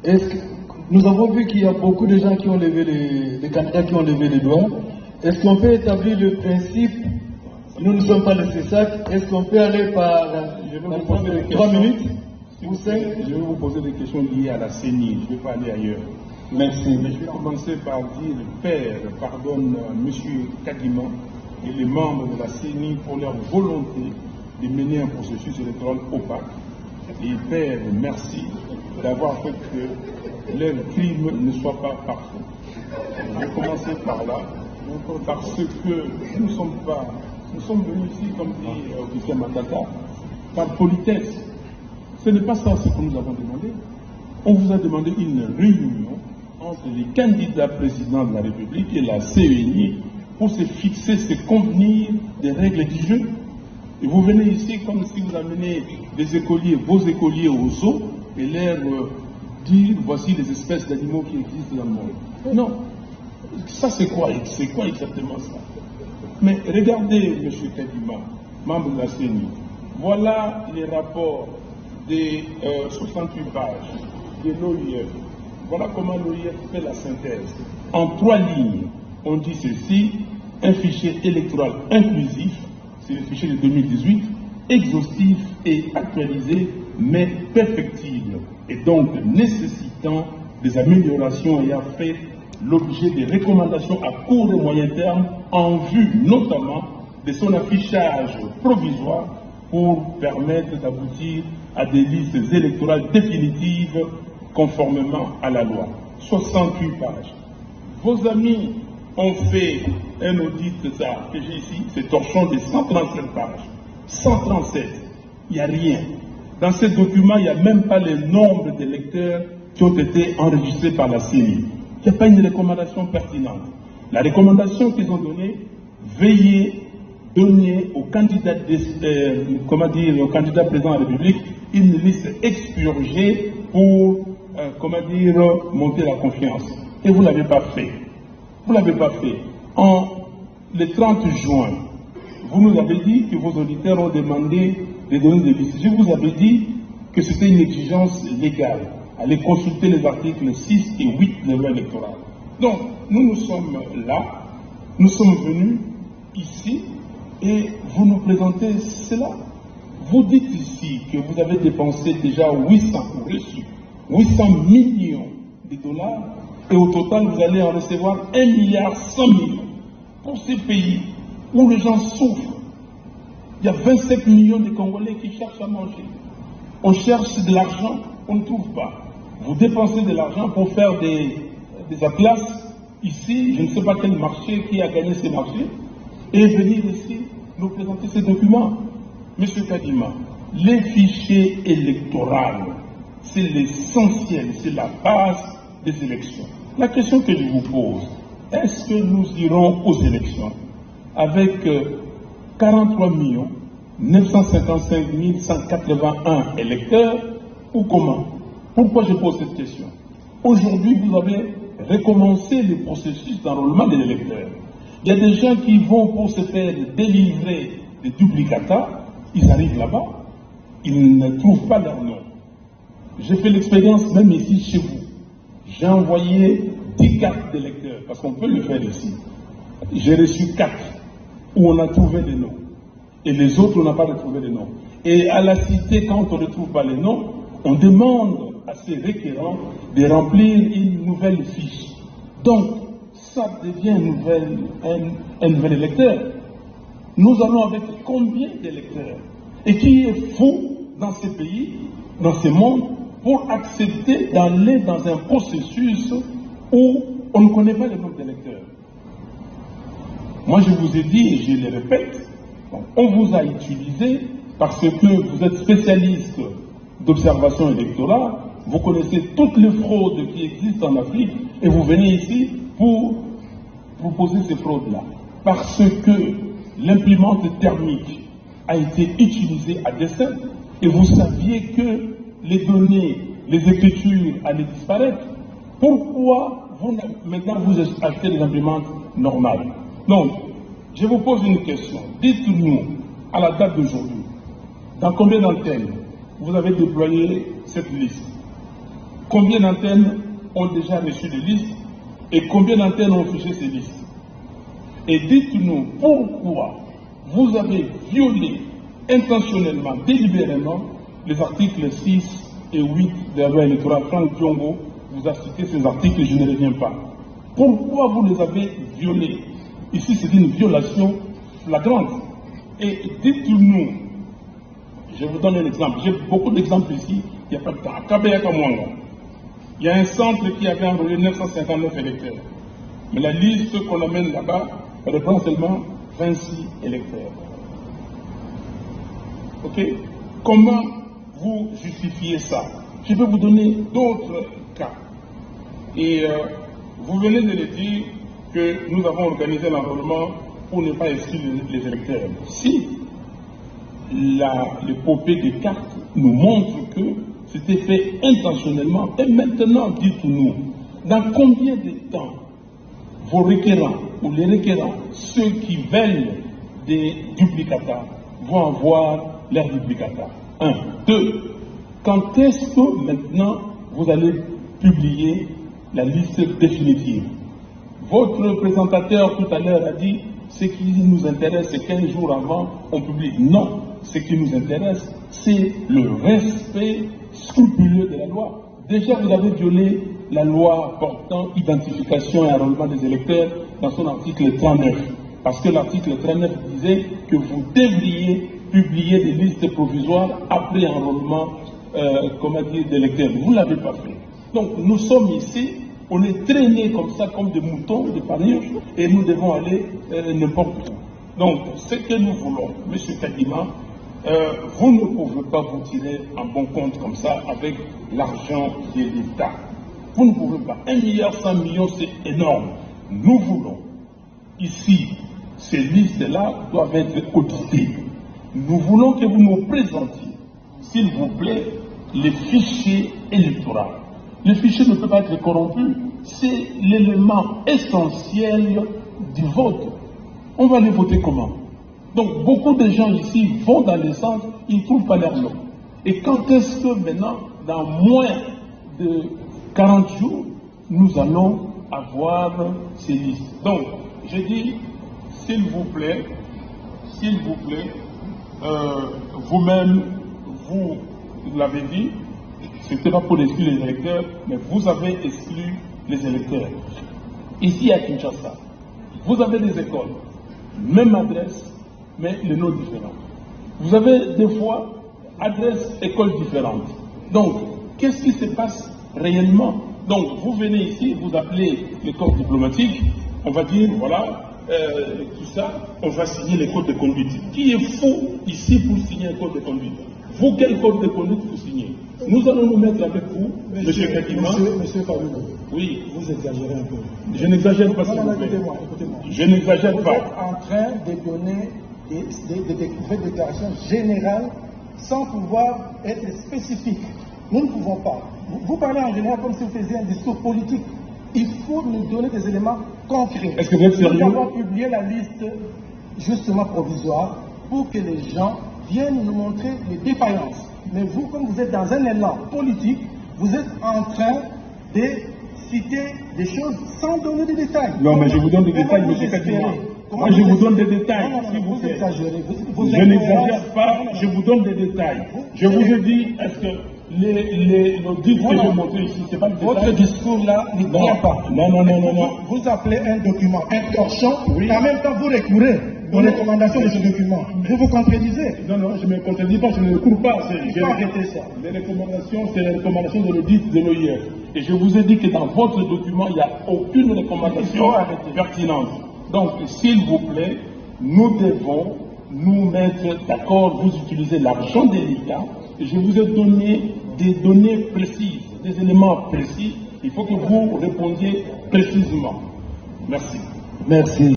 Est-ce que nous avons vu qu'il y a beaucoup de gens qui ont levé les candidats qui ont levé les doigts. Est-ce qu'on peut établir le principe, nous ne sommes pas le CESAC, est-ce qu'on peut aller par 3 minutes ou 5? Je vais vous poser des questions liées à la CENI, je ne vais pas aller ailleurs. Merci. Mais je vais commencer par dire, Père, pardonne M. Kadima et les membres de la CENI pour leur volonté de mener un processus électoral opaque. Et Père, merci d'avoir fait que leur crime ne soit pas parfait. Je vais commencer par là, parce que nous sommes venus ici, comme dit officier Matata, par politesse. Ce n'est pas ça ce que nous avons demandé. On vous a demandé une réunion entre les candidats présidents de la République et la CENI pour se fixer, se convenir des règles du jeu. Et vous venez ici comme si vous amenez des écoliers, vos écoliers au zoo, et leur dire voici les espèces d'animaux qui existent dans le monde. Non. Ça c'est quoi exactement ça? Mais regardez, M. Kadima, membre de la CENI, voilà les rapports des 68 pages de l'OIF. Voilà comment l'OIF fait la synthèse. En 3 lignes, on dit ceci: un fichier électoral inclusif, c'est le fichier de 2018, exhaustif et actualisé, mais perfectible, et donc nécessitant des améliorations ayant fait l'objet des recommandations à court et moyen terme en vue notamment de son affichage provisoire pour permettre d'aboutir à des listes électorales définitives conformément à la loi. 68 pages. Vos amis ont fait un audit de ça que j'ai ici, c'est torchon de 137 pages. 137, il n'y a rien. Dans ces documents, il n'y a même pas le nombre d'électeurs qui ont été enregistrés par la CENI. Il n'y a pas une recommandation pertinente. La recommandation qu'ils ont donnée, veillez donner aux candidats, aux candidats présents à la République une liste expurgée pour, monter la confiance. Et vous ne l'avez pas fait. Vous ne l'avez pas fait. Le 30 juin, vous nous avez dit que vos auditeurs ont demandé de donner des listes. Je vous avais dit que c'était une exigence légale. Allez consulter les articles 6 et 8 de la loi électorale. Donc, nous sommes là, nous sommes venus ici, et vous nous présentez cela. Vous dites ici que vous avez dépensé déjà 800 millions de dollars, et au total, vous allez en recevoir 1,1 milliard pour ces pays où les gens souffrent. Il y a 27 millions de Congolais qui cherchent à manger. On cherche de l'argent, on ne trouve pas. Vous dépensez de l'argent pour faire des atlas ici, je ne sais pas quel marché, qui a gagné ces marchés, et venir ici nous présenter ces documents. Monsieur Kadima, les fichiers électoraux, c'est l'essentiel, c'est la base des élections. La question que je vous pose, est-ce que nous irons aux élections avec 43 955 181 électeurs ou comment? Pourquoi je pose cette question? Aujourd'hui, vous avez recommencé le processus d'enrôlement de l'électeur. Il y a des gens qui vont pour se faire délivrer des duplicata, ils arrivent là-bas, ils ne trouvent pas leur nom. J'ai fait l'expérience même ici chez vous. J'ai envoyé 10 cartes d'électeurs, parce qu'on peut le faire ici. J'ai reçu 4 où on a trouvé des noms. Et les autres, on n'a pas retrouvé les noms. Et à la cité, quand on ne retrouve pas les noms, on demande à ces requérants de remplir une nouvelle fiche. Donc, ça devient un nouvel électeur. Nous allons avec combien d'électeurs? Et qui est fou dans ces pays, dans ce monde, pour accepter d'aller dans un processus où on ne connaît pas le nombre d'électeurs? Moi, je vous ai dit, et je le répète, on vous a utilisé parce que vous êtes spécialiste d'observation électorale, vous connaissez toutes les fraudes qui existent en Afrique et vous venez ici pour proposer ces fraudes-là. Parce que l'imprimante thermique a été utilisée à dessein et vous saviez que les données, les écritures allaient disparaître. Pourquoi maintenant vous achetez des imprimantes normales? Donc, je vous pose une question. Dites-nous, à la date d'aujourd'hui, dans combien d'antennes vous avez déployé cette liste? combien d'antennes ont déjà reçu des listes et combien d'antennes ont fiché ces listes. Et dites-nous pourquoi vous avez violé intentionnellement, délibérément, les articles 6 et 8 de la loi électorale. Franck Diongo vous a cité ces articles, je ne reviens pas. Pourquoi vous les avez violés? Ici, c'est une violation flagrante. Et dites-nous, je vous donne un exemple, j'ai beaucoup d'exemples ici, il n'y a pas de temps. À Kabeyaka Mwanga, il y a un centre qui avait enrôlé 959 électeurs. Mais la liste qu'on amène là-bas reprend seulement 26 électeurs. Ok? Comment vous justifiez ça? Je vais vous donner d'autres cas. Et vous venez de le dire que nous avons organisé l'enrôlement pour ne pas exclure les électeurs. Si l'épopée des cartes nous montre que c'était fait intentionnellement, et maintenant dites-nous, dans combien de temps vos requérants ou les requérants, ceux qui veulent des duplicata, vont avoir leurs duplicata? 1. 2. Quand est-ce que maintenant vous allez publier la liste définitive? Votre présentateur tout à l'heure a dit ce qui nous intéresse, c'est 15 jours avant on publie. Non, ce qui nous intéresse, c'est le respect scrupuleux de la loi. Déjà, vous avez violé la loi portant identification et enrôlement des électeurs dans son article 39. Parce que l'article 39 disait que vous devriez publier des listes provisoires après enrôlement d'électeurs. Vous ne l'avez pas fait. Donc, nous sommes ici, on est traînés comme ça, comme des moutons, des parures, et nous devons aller n'importe où. Donc, ce que nous voulons, M. Kadima, vous ne pouvez pas vous tirer en bon compte comme ça avec l'argent de l'État. Vous ne pouvez pas. 1,1 milliard, c'est énorme. Nous voulons, ici, ces listes-là doivent être auditées. Nous voulons que vous nous présentiez, s'il vous plaît, les fichiers électoraux. Le fichier ne peut pas être corrompu. C'est l'élément essentiel du vote. On va les voter comment? Donc, beaucoup de gens ici vont dans les centres, ils ne trouvent pas leur nom. Et quand est-ce que maintenant, dans moins de 40 jours, nous allons avoir ces listes? Donc, je dis, s'il vous plaît, vous-même, vous l'avez dit, ce n'était pas pour exclure les électeurs, mais vous avez exclu les électeurs. Ici à Kinshasa, vous avez des écoles, même adresse, mais le nom différent. Vous avez des fois adresses, écoles différentes. Donc, qu'est-ce qui se passe réellement? Donc, vous venez ici, vous appelez les corps diplomatiques, on va dire, voilà, tout ça, on va signer les codes de conduite. Qui est fou ici pour signer un code de conduite? Vous, quel code de conduite vous signez? Nous allons nous mettre avec vous, M. Kadima. Monsieur Farouk, oui. Vous exagérez un peu. Je n'exagère pas, s'il vous plaît. Écoutez-moi. Je n'exagère pas. Vous êtes en train de donner des déclarations générales sans pouvoir être spécifiques. Nous ne pouvons pas. Vous parlez en général comme si vous faisiez un discours politique. Il faut nous donner des éléments concrets. Est-ce que vous êtes sérieux? Nous avons publié la liste justement provisoire pour que les gens viennent nous montrer les défaillances. Mais vous, comme vous êtes dans un élan politique, vous êtes en train de citer des choses sans donner des détails. Non, mais je vous donne des détails, M. Kadima. Moi, je vous donne des détails, s'il vous plaît. Je n'exagère pas, je vous donne des détails. Je vous ai dit, est-ce que les disques que j'ai montrés ici, c'est pas le détail? Votre discours là ne tient pas. Non. Vous appelez un document un torchon, oui. Et en même temps vous recourez aux recommandations de ce document. Vous vous contredisez. Non, je ne me contredis pas, je ne recours pas. Il faut arrêter ça. Les recommandations, c'est les recommandations de l'audit de l'OIF. Et je vous ai dit que dans votre document, il n'y a aucune recommandation pertinente. Donc, s'il vous plaît, nous devons nous mettre d'accord, vous utilisez l'argent de l'État. Je vous ai donné des données précises, des éléments précis. Il faut que vous répondiez précisément. Merci. Merci.